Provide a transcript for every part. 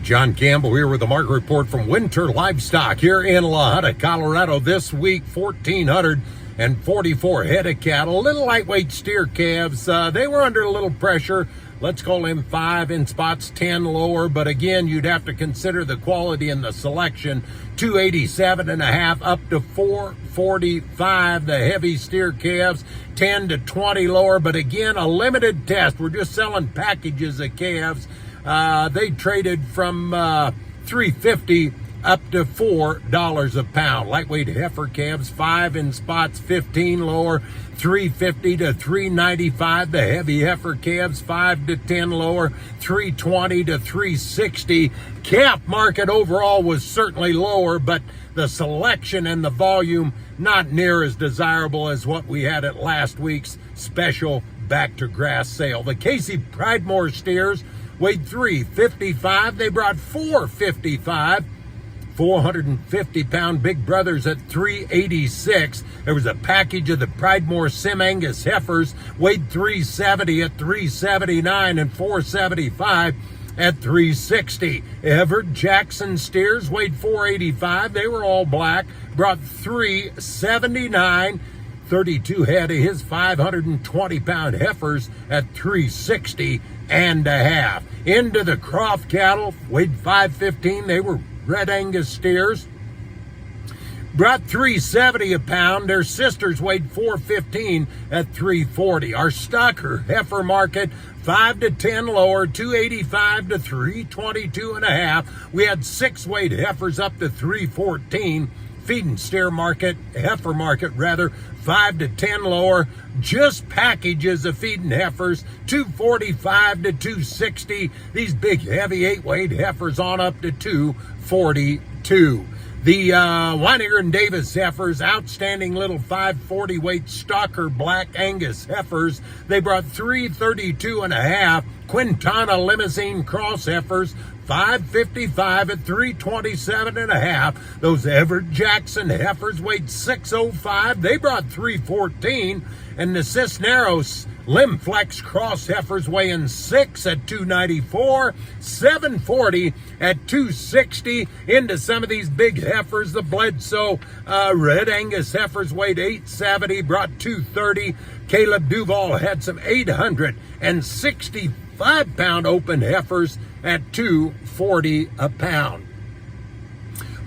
John Campbell here with the market report from Winter Livestock here in La Junta, Colorado. This week, 1,444 head of cattle, little lightweight steer calves. They were under a little pressure. Let's call them 5 in spots, 10 lower. But again, you'd have to consider the quality and the selection. 287.5 up to 445. The heavy steer calves, 10 to 20 lower. But again, a limited test. We're just selling packages of calves. They traded from $3.50 up to $4 a pound. Lightweight heifer calves, 5 in spots, 15 lower, $3.50 to $3.95. The heavy heifer calves, 5 to 10 lower, $3.20 to $3.60. Calf market overall was certainly lower, but the selection and the volume not near as desirable as what we had at last week's special back to grass sale. The Casey Pridemore steers weighed 355. They brought 455. 450-pound big brothers at 386. There was a package of the Pridemore Sim Angus heifers, weighed 370 at 379 and 475 at 360. Everett Jackson steers weighed 485. They were all black, brought 379. 32 head of his 520-pound heifers at 360 and a half. Into the Croft cattle, weighed 515. They were Red Angus steers, brought 370 a pound. Their sisters weighed 415 at 340. Our stocker heifer market, 5 to 10 lower, 285 to 322 and a half. We had 6 weight heifers up to 314. Feed and steer market, heifer market rather, 5 to 10 lower. Just packages of feeding heifers, 245 to 260. These big heavy 8-weight heifers on up to 242. The Weiniger and Davis heifers, outstanding little 540 weight stocker black Angus heifers. They brought 332 and a half. Quintana Limousine cross heifers, 555 at 327 and a half. Those Everett Jackson heifers weighed 605. They brought 314. And the Cisneros Limflex cross heifers weighing 6 at 294, 740 at 260. Into some of these big heifers, the Bledsoe Red Angus heifers weighed 870, brought 230. Caleb Duval had some 865-pound open heifers at 240 a pound.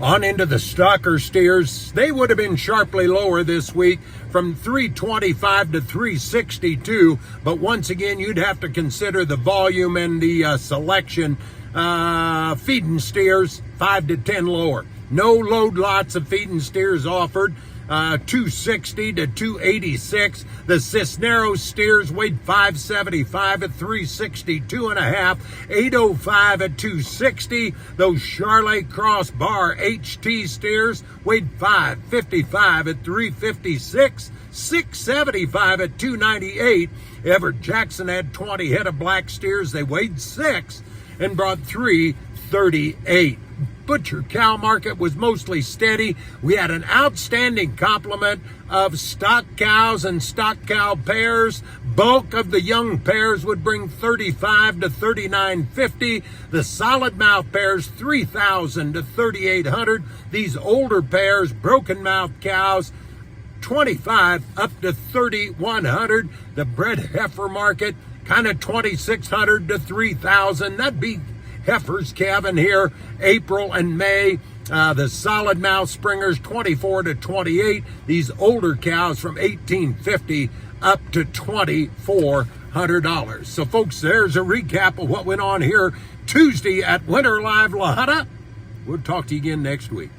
On into the stocker steers. They would have been sharply lower this week from 325 to 362. But once again, you'd have to consider the volume and the selection. Feeding steers, 5 to 10 lower. No load lots of feeding steers offered. 260 to 286. The Cisneros steers weighed 575 at 362 and a half, 805 at 260. Those Charlotte Cross Bar HT steers weighed 555 at 356, 675 at 298. Everett Jackson had 20 head of black steers. They weighed 6 and brought 338. Butcher cow market was mostly steady. We had an outstanding complement of stock cows and stock cow pairs. Bulk of the young pairs would bring 35 to 39.50. The solid mouth pairs, 3,000 to 3,800. These older pairs, broken mouth cows, 25 up to 3,100. The bred heifer market, kind of 2,600 to 3,000. That'd be heifers calving here April and May. The solid mouth springers 24 to 28. These older cows from 1850 up to $2,400. So folks, there's a recap of what went on here Tuesday at Winter Live La Junta. We'll talk to you again next week.